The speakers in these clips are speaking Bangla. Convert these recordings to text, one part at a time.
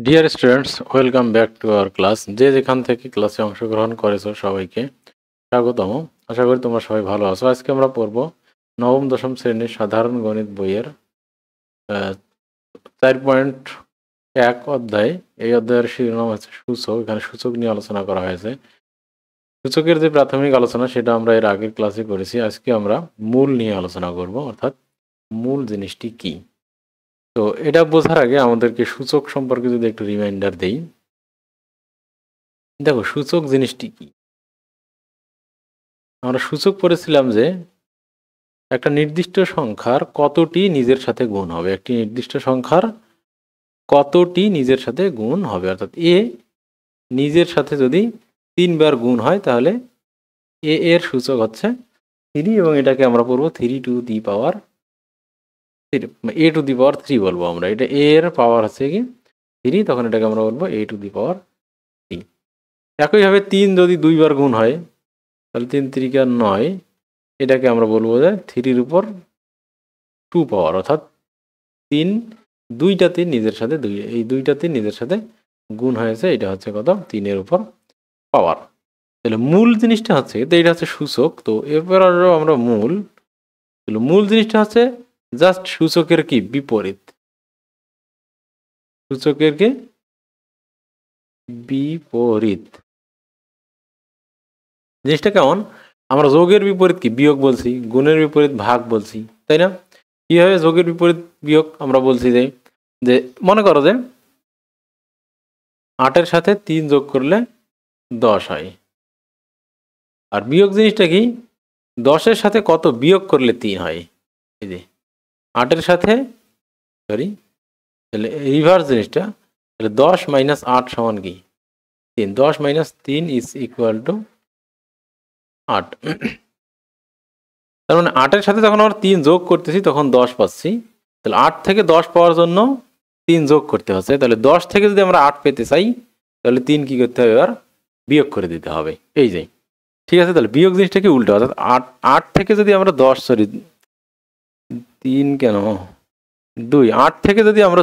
Dear students, welcome back to our class. যে যেখান থেকে ক্লাসে অংশগ্রহণ করেছো সবাইকে স্বাগতম। আশা করি তোমরা সবাই ভালো আছো। আজকে আমরা পড়ব নবম দশম শ্রেণীর সাধারণ গণিত বইয়ের 4.1 অধ্যায়। এই অধ্যায়ের শিরোনাম হচ্ছে সূচক। এখানে সূচক নিয়ে আলোচনা করা হয়েছে। সূচকের যে প্রাথমিক আলোচনা সেটা আমরা এর আগের ক্লাসে করেছি। আজকে আমরা মূল নিয়ে আলোচনা করব, অর্থাৎ মূল জিনিসটি কি। তো এটা বোঝার আগে আমাদেরকে সূচক সম্পর্কে যদি একটু রিমাইন্ডার দেই। দেখো, সূচক জিনিসটি কি। আমরা সূচক পড়েছিলাম যে একটা নির্দিষ্ট সংখ্যার কতটি নিজের সাথে গুণ হবে, একটি নির্দিষ্ট সংখ্যার কতটি নিজের সাথে গুণ হবে, অর্থাৎ এ নিজের সাথে যদি 3 বার গুণ হয় তাহলে এ এর সূচক হচ্ছে 3, এবং এটাকে আমরা পড়বো 3 to the power A to the পাওয়ার 3 বলবো আমরা। এটা এ এর পাওয়ার হচ্ছে কি 3, তখন এটাকে আমরা বলবো এ টু দি পাওয়ার 3। একইভাবে 3 যদি 2 বার গুণ হয় তাহলে 3 3 9, এটাকে আমরা বলবো যে 3-র উপর 2 পাওয়ার, অর্থাৎ 3 দুইটাতে নিজের সাথে এই দুইটাতে নিজের সাথে গুণ হয়েছে, এটা হচ্ছে কত 3-এর উপর পাওয়ার। তাহলে মূল জিনিসটা হচ্ছে তো এটা হচ্ছে সূচক। তো এরপর আমরা মূল জিনিসটা হচ্ছে জাস্ট সূচকের কি বিপরীত। সূচকের কি বিপরীত জিনিসটা কেমন? আমরা যোগের বিপরীত কি বিয়োগ বলছি, গুণের বিপরীত ভাগ বলছি, তাই না? কিভাবে যোগের বিপরীত বিয়োগ আমরা বলছি যে মনে করো যে 8-এর সাথে 3 যোগ করলে 10 হয়। আর বিয়োগ জিনিসটা কি? 10-এর সাথে কত বিয়োগ করলে 3 হয়। এই যে 8-এর সাথে তাহলে রিভার্স জিনিসটা, তাহলে 10 মাইনাস 8 সমান কি 3। 10 মাইনাস 3 ইজ ইকুয়াল টু 8। তার মানে 8-এর সাথে যখন আমরা 3 যোগ করতেছি তখন 10 পাচ্ছি। তাহলে 8 থেকে 10 পাওয়ার জন্য 3 যোগ করতে হচ্ছে। তাহলে 10 থেকে যদি আমরা 8 পেতে চাই তাহলে 3 কি করতে হবে? এবার বিয়োগ করে দিতে হবে। এই যে ঠিক আছে। তাহলে বিয়োগ জিনিসটা কি উল্টো, অর্থাৎ 8 থেকে যদি আমরা 3 কেন 2, 8 থেকে যদি আমরা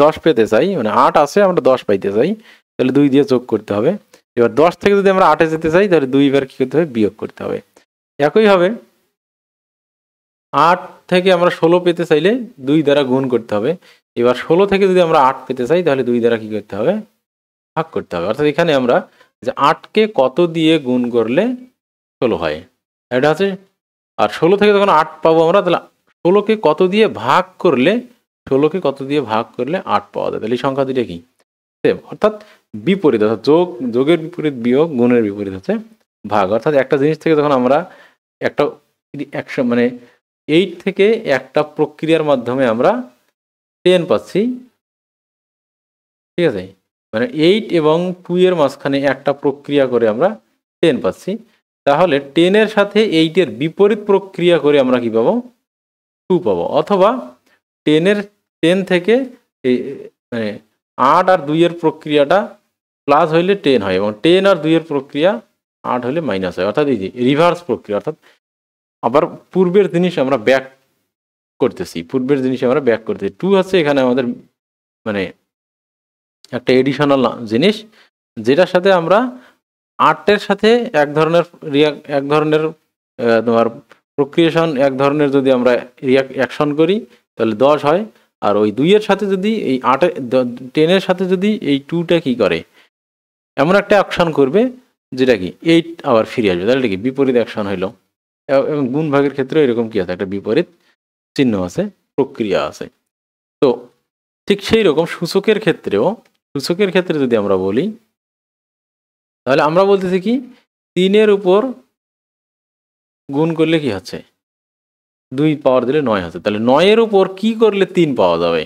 10 পেতে চাই, মানে 8 আছে আমরা 10 পাইতে চাই, তাহলে 2 দিয়ে যোগ করতে হবে। এবার 10 থেকে যদি আমরা 8-এ যেতে চাই তাহলে 2 বার কি করতে হবে? বিয়োগ করতে হবে। একইভাবে 8 থেকে আমরা 16 পেতে চাইলে 2 দ্বারা গুণ করতে হবে। এবার 16 থেকে যদি আমরা 8 পেতে চাই তাহলে 2 দ্বারা কি করতে হবে? ভাগ করতে হবে। অর্থাৎ এখানে আমরা যে 8-কে কত দিয়ে গুণ করলে 16 হয় এটা আছে। আর 16 থেকে যখন 8 পাবো আমরা, তাহলে 16-কে কত দিয়ে ভাগ করলে 8 পাওয়া যায়। তাহলে এই সংখ্যা দুইটা কি সেম, অর্থাৎ বিপরীত। অর্থাৎ যোগের বিপরীত বিয়োগ, গুণের বিপরীত হচ্ছে ভাগ। অর্থাৎ একটা জিনিস থেকে যখন আমরা একটা মানে 8 থেকে একটা প্রক্রিয়ার মাধ্যমে আমরা 10 পাচ্ছি, ঠিক আছে? মানে 8 এবং 2 এর মাঝখানে একটা প্রক্রিয়া করে আমরা 10 পাচ্ছি। তাহলে 10-এর সাথে 8-এর বিপরীত প্রক্রিয়া করে আমরা কি পাবো? 2 পাবো। অথবা 10 থেকে মানে 8 আর 2 এর প্রক্রিয়াটা প্লাস হইলে 10 হয়, এবং 10 আর 2 এর প্রক্রিয়া 8 হলে মাইনাস হয়। অর্থাৎ এই যে রিভার্স প্রক্রিয়া, অর্থাৎ আবার পূর্বের জিনিস আমরা ব্যাক করতেছি। 2 হচ্ছে এখানে আমাদের মানে একটা এডিশনাল জিনিস, যেটার সাথে আমরা 8-এর সাথে এক ধরনের তোমার প্রক্রিয়েশন, এক ধরনের যদি আমরা অ্যাকশন করি তাহলে 10 হয়। আর ওই 2-এর সাথে যদি এই 10-এর সাথে যদি এই 2টা কি করে, এমন একটা অ্যাকশন করবে যেটা কি 8 আবার ফিরে আসবে, তাহলে এটা কি বিপরীত অ্যাকশন হইলো। এবং গুণ ভাগের ক্ষেত্রে এরকম কি আছে, একটা বিপরীত চিহ্ন আছে, প্রক্রিয়া আছে। তো ঠিক সেই রকম সূচকের ক্ষেত্রে যদি আমরা বলি, তাহলে আমরা বলতেছি কি 3-এর উপর গুণ করলে কি হচ্ছে? 2 পাওয়ার দিলে 9 হচ্ছে। তাহলে 9-এর উপর কি করলে 3 পাওয়া যাবে,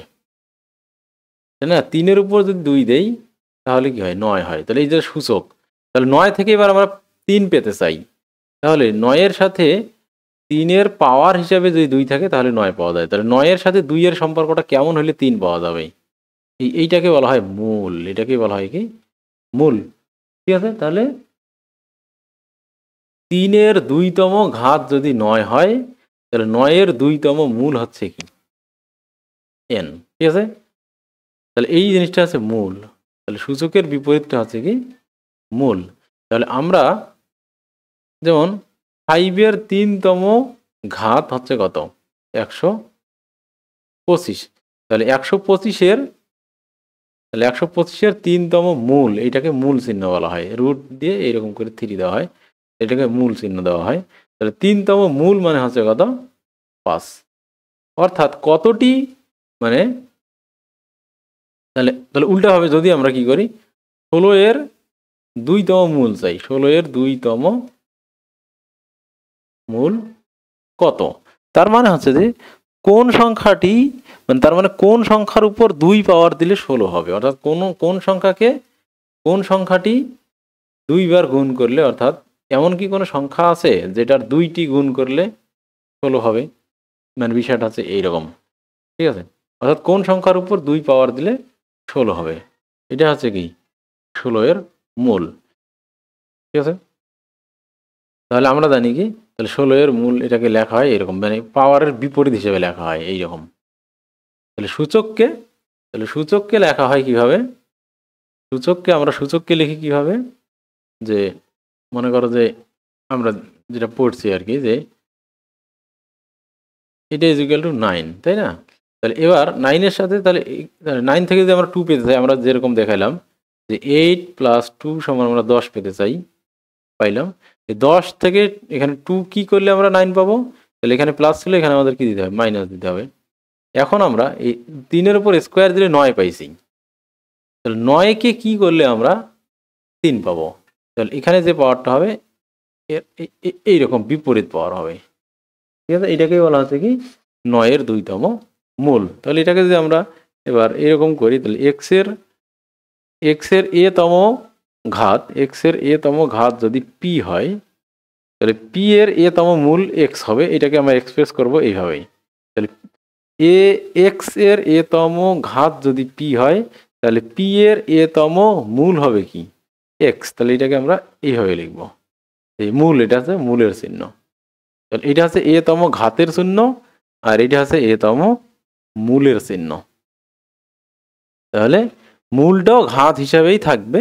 তাই না? 3-এর উপর যদি 2 দেই তাহলে কি হয়? 9 হয়। তাহলে এই যে সূচক, তাহলে 9 থেকে এবার আমরা 3 পেতে চাই, তাহলে 9-এর সাথে 3-এর পাওয়ার হিসাবে যদি 2 থাকে তাহলে 9 পাওয়া যায়। তাহলে 9-এর সাথে 2-এর সম্পর্কটা কেমন হলে 3 পাওয়া যাবে? এইটাকে বলা হয় মূল। এটাকে বলা হয় কি মূল। ঠিক আছে। তাহলে 3-এর 2তম ঘাত যদি 9 হয় তাহলে 9-এর 2তম মূল হচ্ছে কি n। ঠিক আছে। তাহলে এই জিনিসটা হচ্ছে মূল। তাহলে সূচকের বিপরীতটা হচ্ছে কি মূল। তাহলে আমরা যেমন 5-এর 3তম ঘাত হচ্ছে কত 125। তাহলে 125-এর 3তম মূল, এইটাকে মূল চিহ্ন বলা হয়, রুট দিয়ে এইরকম করে 3 দেওয়া হয়, এটাকে মূল চিহ্ন দেওয়া হয়। তাহলে 3তম মূল মানে হচ্ছে কত 5। অর্থাৎ কতটি মানে তাহলে তাহলে উল্টাভাবে যদি আমরা কি করি 16-এর 2তম মূল চাই, 16-এর 2তম মূল কত, তার মানে হচ্ছে যে কোন সংখ্যাটি মানে তার মানে কোন সংখ্যার উপর 2 পাওয়ার দিলে 16 হবে, অর্থাৎ কোন সংখ্যাকে কোন সংখ্যাটি 2 বার গুণ করলে, অর্থাৎ এমন কি কোনো সংখ্যা আছে যেটার 2টি গুণ করলে 16 হবে, মানে বিষয়টা হচ্ছে এইরকম। ঠিক আছে, অর্থাৎ কোন সংখ্যার উপর 2 পাওয়ার দিলে 16 হবে, এটা হচ্ছে কি 16-এর মূল। ঠিক আছে, তাহলে আমরা জানি কি তাহলে 16-এর মূল এটাকে লেখা হয় এরকম, মানে পাওয়ারের বিপরীত হিসেবে লেখা হয় এইরকম। তাহলে সূচককে লেখা হয় কিভাবে, সূচককে লিখি কিভাবে, যে মনে করো যে আমরা যেটা পড়ছি আর কি, যে এটা ইজ ইকুয়াল টু 9, তাই না? তাহলে এবার 9-এর সাথে তাহলে 9 থেকে যদি আমরা 2 পেতে চাই, আমরা যেরকম দেখাইলাম যে 8 + 2 সমান আমরা 10 পেতে চাই, পাইলাম। এই 10 থেকে এখানে 2 কি করলে আমরা 9 পাবো, তাহলে এখানে প্লাস ছিল, এখানে আমাদের কি দিতে হবে মাইনাস দিতে হবে। এখন আমরা এই 3-এর উপর স্কোয়ার দিলে 9 পাইছি, তাহলে 9-কে কি করলে আমরা 3 পাবো, তাহলে এখানে যে পাওয়ারটা হবে এইরকম বিপরীত পাওয়ার হবে। ঠিক আছে, এটাকেই বলা হচ্ছে কি 9-এর 2তম মূল। তাহলে এটাকে যদি আমরা এবার এরকম করি, তাহলে এক্সের a-তম ঘাত, a-তম ঘাত যদি p হয়, তাহলে p-এর a-তম মূল x হবে, এটাকে আমরা এক্সপ্রেস করব এইভাবেই। তাহলে x-এর a-তম ঘাত যদি p হয়, তাহলে p-এর a-তম মূল হবে কি x, তাহলে এটাকে আমরা এইভাবে লিখব, এই মূল, এটা হচ্ছে মূলের চিহ্ন। তাহলে এটা হচ্ছে a-তম ঘাতের চিহ্ন, আর এটা হচ্ছে a-তম মূলের চিহ্ন। তাহলে মূলটাও ঘাত হিসাবেই থাকবে,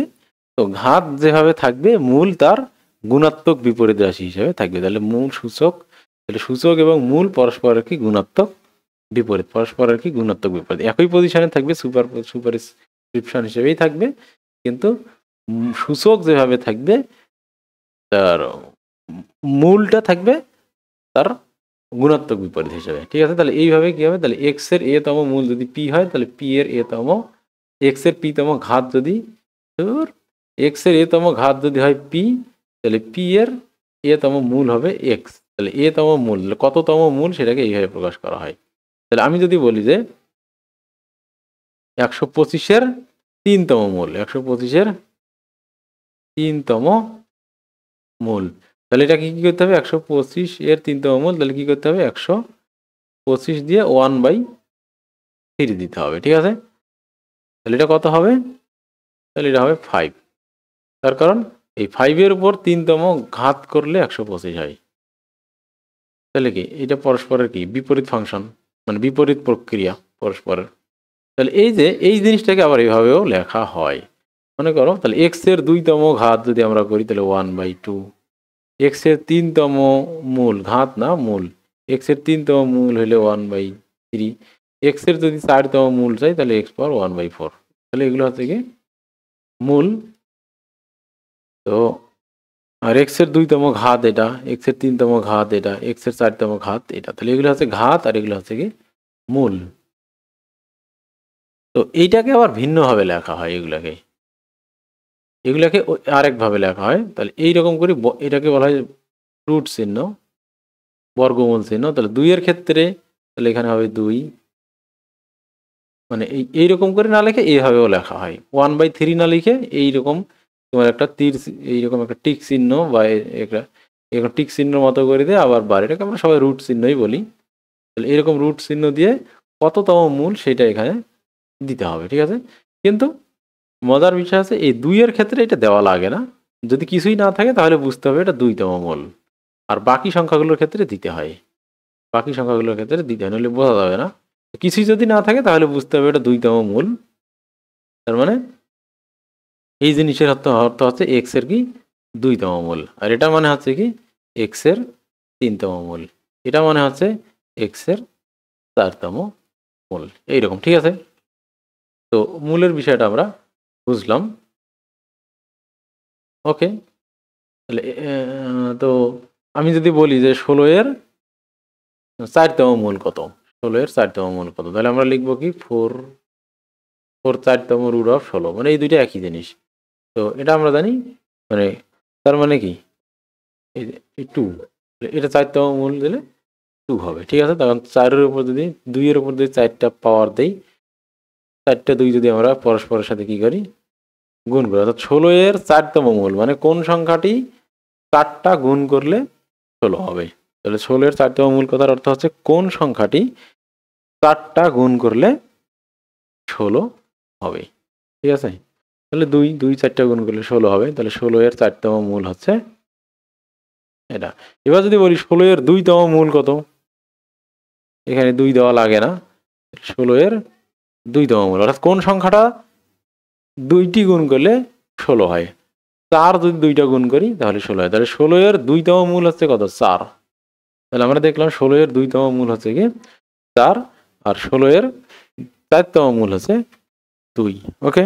তো ঘাত যেভাবে থাকবে মূল তার গুণাত্মক বিপরীত রাশি হিসাবে থাকবে। তাহলে মূল সূচক, তাহলে সূচক এবং মূল পরস্পরের কি গুণাত্মক বিপরীত, পরস্পরের কি গুণাত্মক বিপরীত, একই পজিশনে থাকবে, সুপারস্ক্রিপশন হিসেবেই থাকবে, কিন্তু সূচক যেভাবে থাকবে তার মূলটা থাকবে তার গুণাত্মক বিপরীত হিসেবে। ঠিক আছে, তাহলে এইভাবে কি হবে, তাহলে x-এর a-তম মূল যদি p হয়, তাহলে p-এর a-তম x-এর p-তম ঘাত যদি x-এর a-তম ঘাত যদি হয় p, তাহলে p-এর a-তম মূল হবে x। তাহলে a-তম মূল কততম মূল সেটাকে এইভাবে প্রকাশ করা হয়। তাহলে আমি যদি বলি যে 125-এর 3তম মূল, 125-এর 3তম মূল, তাহলে এটা কি করতে হবে, 125-এর 3তম মূল, তাহলে কি করতে হবে 125 দিয়ে 1/3 দিতে হবে। ঠিক আছে, তাহলে এটা কত হবে, তাহলে এটা হবে 5, তার কারণ এই 5-এর উপর 3তম ঘাত করলে 125 হয়। তাহলে কি এটা পরস্পরের কি বিপরীত ফাংশন, মানে বিপরীত প্রক্রিয়া পরস্পরের। তাহলে এই যে এই জিনিসটাকে আবার এইভাবেও লেখা হয়, মনে করো তাহলে x-এর 2তম ঘাত যদি আমরা করি, তাহলে 1/2, x-এর 3তম মূল, ঘাত না মূল, x-এর 3তম মূল হলে 1/3, x-এর যদি 4তম মূল চাই তাহলে x পাওয়ার 1/4। তাহলে এগুলো হচ্ছে কি মূল। তো আর x-এর 2তম ঘাত এটা, x-এর 3তম ঘাত এটা, x-এর 4তম ঘাত এটা, তাহলে এগুলো হচ্ছে ঘাত আর এগুলো হচ্ছে কি মূল। তো এইটাকে আবার ভিন্নভাবে লেখা হয়, এগুলাকে আরেকভাবে লেখা হয়। তাহলে এইরকম করে এটাকে বলা হয় রুট চিহ্ন, বর্গমূল চিহ্ন। তাহলে 2-এর ক্ষেত্রে তাহলে এখানে হবে 2, মানে এইরকম করে না লিখে এইভাবেও লেখা হয়, 1/3 না লিখে এইরকম তোমার একটা তীর, এইরকম একটা টিক চিহ্ন বা একটা এরকম টিক চিহ্নের মতো করে দিয়ে আবার বার, এটাকে আমরা সবাই রুট চিহ্নই বলি। তাহলে এরকম রুট চিহ্ন দিয়ে কততম মূল সেটা এখানে দিতে হবে। ঠিক আছে, কিন্তু মজার বিষয় আছে এই 2-এর ক্ষেত্রে এটা দেওয়া লাগে না, যদি কিছুই না থাকে তাহলে বুঝতে হবে এটা 2তম মূল, আর বাকি সংখ্যাগুলোর ক্ষেত্রে দিতে হয়, নইলে বোঝা যাবে না। কিছুই যদি না থাকে তাহলে বুঝতে হবে এটা 2তম মূল, তার মানে এই জিনিসের অর্থ হচ্ছে এক্স এর কি 2তম মূল, আর এটা মানে হচ্ছে কি এক্স এর 3তম মূল, এটা মানে হচ্ছে এক্স এর 4তম মূল, এইরকম। ঠিক আছে, তো মূলের বিষয়টা আমরা বুঝলাম। ওকে, তাহলে তো আমি যদি বলি যে 16 এর 4তম মূল কত, 16 এর 4তম মূল কত, তাহলে আমরা লিখবো কি 4 4তম রুট অফ 16, মানে এই দুইটা একই জিনিস। তো এটা আমরা জানি, মানে তার মানে কি এই 2, এটা 4তম মূল দিলে 2 হবে। ঠিক আছে, তখন 4-এর উপর যদি 2-এর উপর যদি 4টা পাওয়ার দেই, 4টা 2 যদি আমরা পরস্পরের সাথে কি করি গুণ করি, অর্থাৎ 16 এর 4তম মূল মানে কোন সংখ্যাটি 4টা গুণ করলে 16 হবে। তাহলে 16 এর 4তম মূল কথার অর্থ হচ্ছে কোন সংখ্যাটি 4টা গুণ করলে 16 হবে। ঠিক আছে, তাহলে 2 4টা গুণ করলে 16 হবে, তাহলে 16 এর 4তম মূল হচ্ছে এটা। এবার যদি বলি 16 এর 2তম মূল কত, এখানে 2 দেওয়া লাগে না, 16 এর 2তম মূল অর্থাৎ কোন সংখ্যাটা 2টি গুণ করলে 16 হয়, 4 যদি 2টা গুণ করি তাহলে 16 হয়, তাহলে 16 এর 2তম মূল হচ্ছে কত 4। তাহলে আমরা দেখলাম 16 এর 2তম মূল হচ্ছে কি 4, আর 16 এর 4তম মূল হচ্ছে 2। ওকে,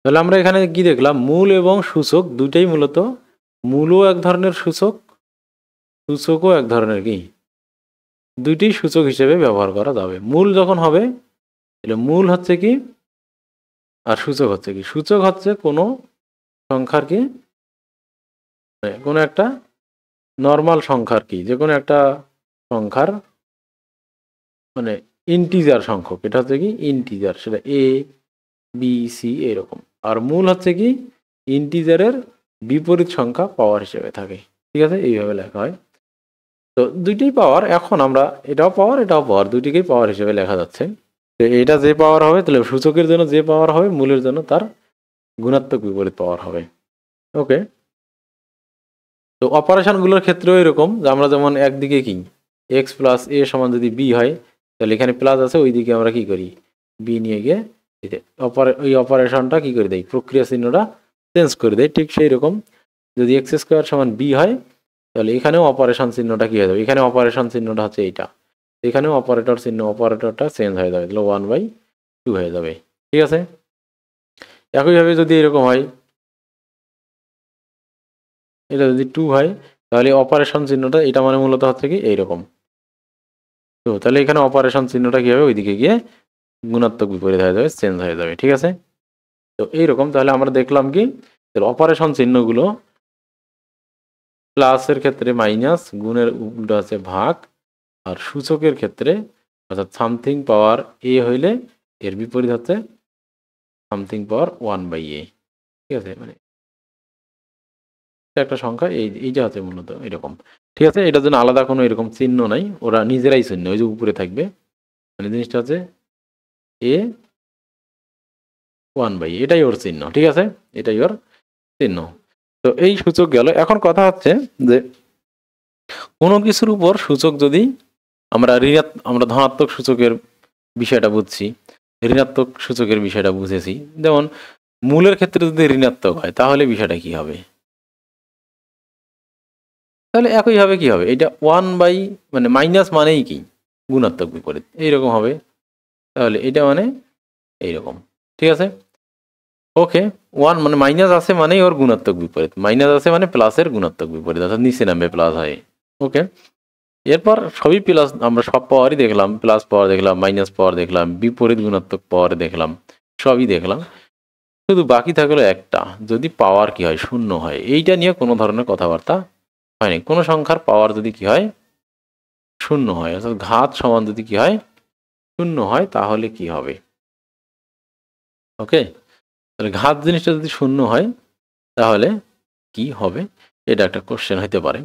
তাহলে আমরা এখানে কি দেখলাম, মূল এবং সূচক দুইটাই মূলত, মূলও এক ধরনের সূচক, সূচকও এক ধরনের কি, দুইটি সূচক হিসেবে ব্যবহার করা যাবে। মূল যখন হবে তাহলে মূল হচ্ছে কি আর সূচক হচ্ছে কি, সূচক হচ্ছে কোনো সংখ্যার কি, কোনো একটা নর্মাল সংখ্যার কি, যে কোনো একটা সংখ্যার মানে ইন্টিজার সংখ্যক, এটা হচ্ছে কি ইন্টিজার, সেটা এ বি সি এরকম। আর মূল হচ্ছে কি ইন্টিজারের বিপরীত সংখ্যা পাওয়ার হিসেবে থাকে। ঠিক আছে, এইভাবে লেখা হয়। তো দুইটাই পাওয়ার, এখন আমরা এটাও পাওয়ার দুইটিকেই পাওয়ার হিসেবে লেখা যাচ্ছে। তো এটা যে পাওয়ার হবে তাহলে সূচকের জন্য যে পাওয়ার হবে, মূলের জন্য তার গুণাত্মক বিপরীত পাওয়ার হবে। ওকে, তো অপারেশনগুলোর ক্ষেত্রেও এরকম, যে আমরা যেমন একদিকে কি এক্স প্লাস এ সমান যদি বি হয়, তাহলে এখানে প্লাস আছে, ওইদিকে আমরা কি করি বি নিয়ে গিয়ে ওই অপারেশনটা কি করে দেয়, প্রক্রিয়া চিহ্নটা চেঞ্জ করে দেয়। ঠিক সেই রকম যদি এক্স স্কোয়ার সমান বি হয়, তাহলে এখানেও অপারেশন চিহ্নটা কি হয়ে যাবে, এখানে অপারেশন চিহ্নটা হচ্ছে এইটা, এখানেও অপারেটর চিহ্ন, অপারেটরটা চেঞ্জ হয়ে যাবে, তাহলে 1/2 হয়ে যাবে। ঠিক আছে, একইভাবে যদি এরকম হয়, এটা যদি 2 হয়, তাহলে অপারেশন চিহ্নটা এটা মানে মূলত হচ্ছে কি এইরকম। তো তাহলে এখানে অপারেশন চিহ্নটা কি হবে, ওইদিকে গিয়ে গুণাত্মক বিপরীত হয়ে যাবে, চেঞ্জ হয়ে যাবে। ঠিক আছে, তো এইরকম তাহলে আমরা দেখলাম কি অপারেশন চিহ্নগুলো প্লাসের ক্ষেত্রে মাইনাস, গুণের উল্টো আছে ভাগ, আর সূচকের ক্ষেত্রে অর্থাৎ সামথিং পাওয়ার এ হইলে এর বিপরীত হচ্ছে সামথিং পাওয়ার 1/a। ঠিক আছে, মানে একটা সংখ্যা এইটা হচ্ছে মূলত এরকম। ঠিক আছে, এটার জন্য আলাদা কোনো এরকম চিহ্ন নাই, ওরা নিজেরাই চিহ্ন, ওই যে উপরে থাকবে, মানে জিনিসটা হচ্ছে এ 1/a, এটাই ওর চিহ্ন। ঠিক আছে, এটাই ওর চিহ্ন। তো এই সূচক গেল। এখন কথা হচ্ছে যে কোনো কিছুর উপর সূচক যদি আমরা আমরা ধনাত্মক সূচকের বিষয়টা বুঝছি, ঋণাত্মক সূচকের বিষয়টা বুঝেছি, যেমন মূলের ক্ষেত্রে যদি ঋণাত্মক হয় তাহলে বিষয়টা কি হবে, তাহলে একইভাবে কি হবে, এটা 1/, মানে মাইনাস মানেই কি গুণাত্মক বিপরীত, এইরকম হবে। তাহলে এটা মানে এইরকম। ঠিক আছে, ওকে, 1 মানে মাইনাস আছে মানেই ওর গুণাত্মক বিপরীত, মাইনাস আছে মানে প্লাসের গুণাত্মক বিপরীত, অর্থাৎ নিচে নামবে প্লাস হয়। ওকে, এরপর সবই প্লাস, আমরা সব পাওয়ারই দেখলাম, প্লাস পাওয়ার দেখলাম, মাইনাস পাওয়ার দেখলাম, বিপরীত গুণাত্মক পাওয়ার দেখলাম, সবই দেখলাম। শুধু বাকি থাকলো একটা, যদি পাওয়ার কি হয় শূন্য হয়, এইটা নিয়ে কোনো ধরনের কথাবার্তা হয়নি। কোনো সংখ্যার পাওয়ার যদি কি হয় শূন্য হয়, অর্থাৎ ঘাত সমান যদি কি হয় শূন্য হয়, তাহলে কি হবে। ওকে, তাহলে ঘাত জিনিসটা যদি শূন্য হয় তাহলে কি হবে, এটা একটা কোশ্চেন হতে পারে।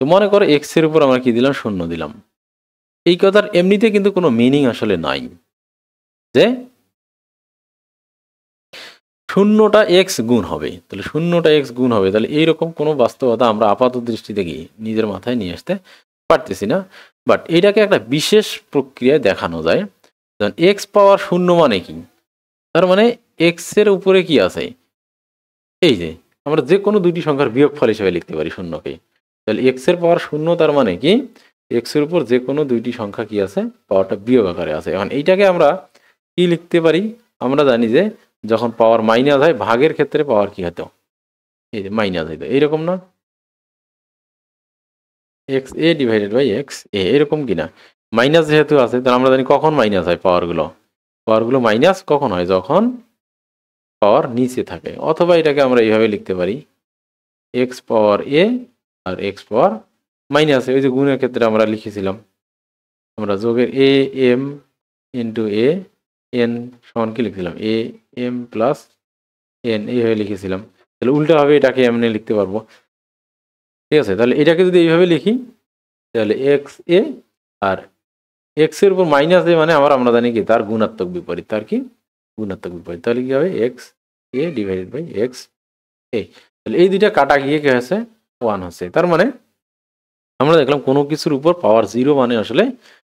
তো মনে করো এক্স এর উপর আমরা কি দিলাম, শূন্য দিলাম। এই কথার এমনিতে কিন্তু কোনো মিনিং আসলে নাই, যে শূন্যটা এক্স গুণ হবে, তাহলে শূন্যটা এক্স গুণ হবে, তাহলে এইরকম কোনো বাস্তবতা আমরা আপাত দৃষ্টিতে কি নিজের মাথায় নিয়ে আসতে পারতেছি না। বাট এটাকে একটা বিশেষ প্রক্রিয়ায় দেখানো যায়, এক্স পাওয়ার 0 মানে কি? তার মানে এক্স এর উপরে কি আছে? এই যে আমরা যে কোনো দুইটি সংখ্যার বিয়োগফল হিসেবে লিখতে পারি 0কে। তাহলে এক্স এর পাওয়ার 0 তার মানে কি? এক্স এর উপর যে কোনো দুইটি সংখ্যা কি আছে? পাওয়ারটা বিয়োগ আকারে আছে। এখন এইটাকে আমরা কি লিখতে পারি? আমরা জানি যে যখন পাওয়ার মাইনাস হয় ভাগের ক্ষেত্রে পাওয়ার কি হতো? এই যে মাইনাস হইতো। এইরকম না? X a divided by x a, এরকম কিনা? মাইনাস যেহেতু আছে তাহলে আমরা জানি কখন মাইনাস হয় পাওয়ারগুলো? পাওয়ারগুলো মাইনাস কখন হয়? যখন পাওয়ার নিচে থাকে। অথবা এটাকে আমরা এইভাবে লিখতে পারি, এক্স পাওয়ার এ আর এক্স পাওয়ার মাইনাস এ। ওই যে গুণের ক্ষেত্রে আমরা লিখেছিলাম, আমরা যোগের a m into a n সমান কি লিখছিলাম? এ এম প্লাস এন, এইভাবে লিখেছিলাম। তাহলে উল্টাভাবে এটাকে এমনি লিখতে পারবো। ঠিক আছে, তাহলে এটাকে যদি এইভাবে লিখি তাহলে এক্স এ আর এক্স এর উপর মাইনাস এ মানে আমরা জানি কি তার গুণাত্মক বিপরীত। তার কি? গুণাত্মক বিপরীত। তাহলে কি হবে? X a divided by x a. তাহলে এই দুইটা কাটা গিয়ে কি হয়েছে? 1 হচ্ছে। তার মানে আমরা দেখলাম কোনো কিছুর উপর পাওয়ার 0 মানে আসলে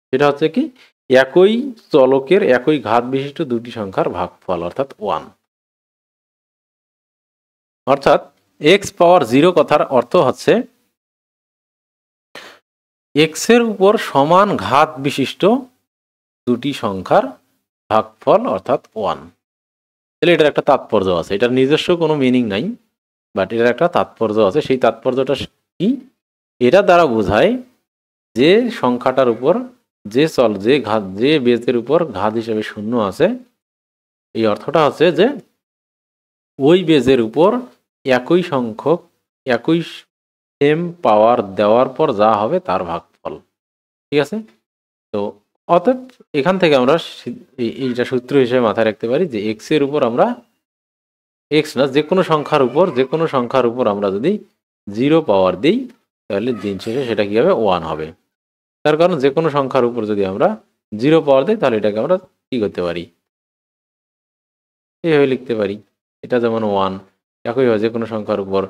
সেটা হচ্ছে কি একই চলকের একই ঘাত বিশিষ্ট দুটি সংখ্যার ভাগফল, অর্থাৎ 1। অর্থাৎ এক্স পাওয়ার 0 কথার অর্থ হচ্ছে এক্স এর উপর সমান ঘাত বিশিষ্ট দুটি সংখ্যার ভাগফল, অর্থাৎ 1। তাহলে এটার একটা তাৎপর্য আছে। এটার নিজস্ব কোনো মিনিং নাই, বাট এটার একটা তাৎপর্য আছে। সেই তাৎপর্যটা কি? এটা দ্বারা বোঝায় যে সংখ্যাটার উপর যে বেজের উপর ঘাত হিসেবে 0 আছে, এই অর্থটা হচ্ছে যে ওই বেজের উপর একই সংখ্যক একই সেম পাওয়ার দেওয়ার পর যা হবে তার ভাগফল। ঠিক আছে? তো অতএব এখান থেকে আমরা এইটা সূত্র হিসেবে মাথায় রাখতে পারি যে এক্স এর উপর আমরা এক্স না যে কোনো সংখ্যার উপর আমরা যদি 0 পাওয়ার দিই তাহলে দিন শেষে সেটা কি হবে? 1 হবে। তার কারণ যে কোনো সংখ্যার উপর যদি আমরা 0 পাওয়ার দিই তাহলে এটাকে আমরা কি করতে পারি? এইভাবে লিখতে পারি। এটা যেমন 1, একইভাবে যে কোনো সংখ্যার উপর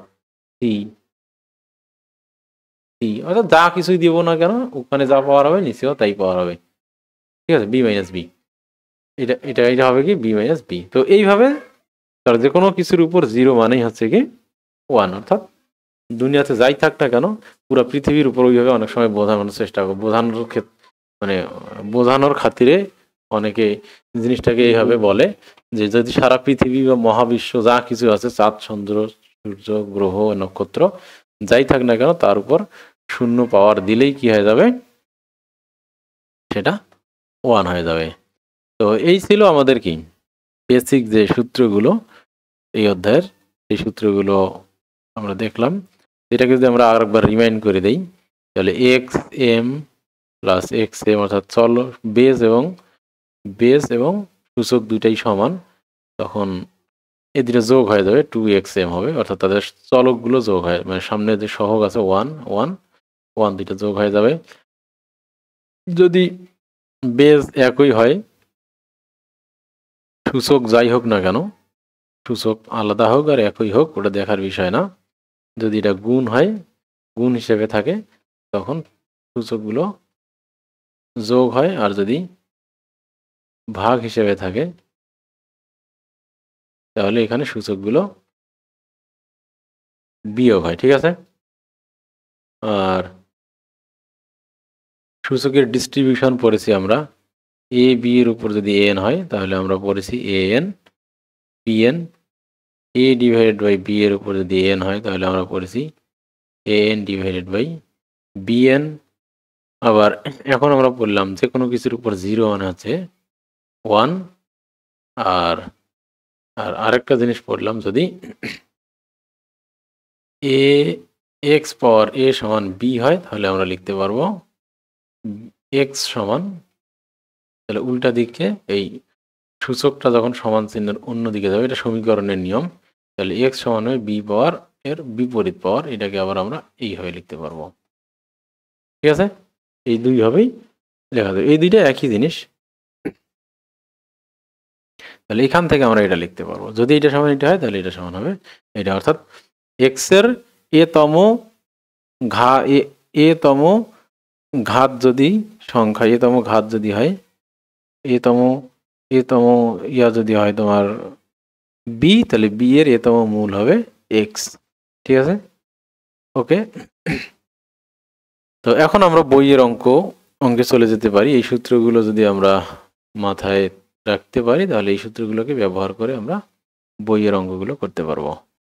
সি অর্থাৎ যা কিছুই দিব না কেন ওখানে যা পাওয়ার হবে নিচেও তাই পাওয়ার হবে। ঠিক আছে, বি মাইনাস বি, এটা হবে কি? B minus b. তো এইভাবে তার যে কোনো কিছুর উপর 0 মানেই হচ্ছে কি 1। অর্থাৎ দুনিয়াতে যাই থাক না কেন পুরো পৃথিবীর উপর ওইভাবে অনেক সময় বোঝানোর চেষ্টা করে, বোঝানোর খাতিরে অনেকে জিনিসটাকে এইভাবে বলে যে যদি সারা পৃথিবী বা মহাবিশ্ব যা কিছু আছে, চাঁদ চন্দ্র সূর্য গ্রহ নক্ষত্র যাই থাক না কেন তার উপর 0 পাওয়ার দিলেই কি হয়ে যাবে? সেটা 1 হয়ে যাবে। তো এই ছিল আমাদের কি বেসিক যে সূত্রগুলো এই অধ্যায়ের, এই সূত্রগুলো আমরা দেখলাম। এটাকে যদি আমরা আরেকবার রিমাইন্ড করে দেই তাহলে x m plus x m অর্থাৎ বেস এবং সূচক দুইটাই সমান, তখন এই দুটো যোগ হয়ে যাবে 2xm হবে। অর্থাৎ তাদের চলকগুলো যোগ হয়, মানে সামনে যে সহগ আছে 1 1 1 দুইটা যোগ হয়ে যাবে। যদি বেস একই হয়, সূচক যাই হোক না কেন, সূচক আলাদা হোক আর একই হোক ওটা দেখার বিষয় না। যদি এটা গুণ হয়, গুণ হিসেবে থাকে, তখন সূচকগুলো যোগ হয়, আর যদি ভাগ হিসেবে থাকে তাহলে এখানে সূচকগুলো বিয়োগ হয়। ঠিক আছে, আর সূচকের ডিস্ট্রিবিউশন পড়েছি আমরা, এ বি এর উপর যদি এন হয় তাহলে আমরা পড়েছি a n b n. A divided by b এর উপর যদি এন হয় তাহলে আমরা পড়েছি a n divided by b n. আবার এখন আমরা বললাম যে কোনো কিছুর উপর 0 মানে হচ্ছে 1। আর আরেকটা জিনিস পড়লাম, যদি এ এক্স পাওয়ার এ সমান বি হয় তাহলে আমরা লিখতে পারবো এক্স সমান, তাহলে উল্টা দিকে এই সূচকটা যখন সমান চিহ্নের অন্য দিকে যাবে, এটা সমীকরণের নিয়ম। তাহলে এক্স সমান হয় বি পাওয়ার এর বিপরীত পাওয়ার, এটাকে আবার আমরা এইভাবে লিখতে পারবো। ঠিক আছে, এই দুইভাবেই লেখা যাবে, এই দুইটা একই জিনিস। তাহলে এখান থেকে আমরা এটা লিখতে পারবো, যদি এটা সমান এটা হয় তাহলে এটা সমান হবে এটা। অর্থাৎ এক্স এর এতম ঘাত যদি সংখ্যা এতম ঘাত যদি হয়, এতম এতম ইয়া যদি হয় তোমার বি, তাহলে বি এর এতম মূল হবে এক্স। ঠিক আছে, ওকে। তো এখন আমরা বইয়ের অঙ্কে চলে যেতে পারি। এই সূত্রগুলো যদি আমরা মাথায় রাখতে পারি তাহলে এই সূত্রগুলোকে ব্যবহার করে আমরা বইয়ের অঙ্কগুলো করতে পারবো।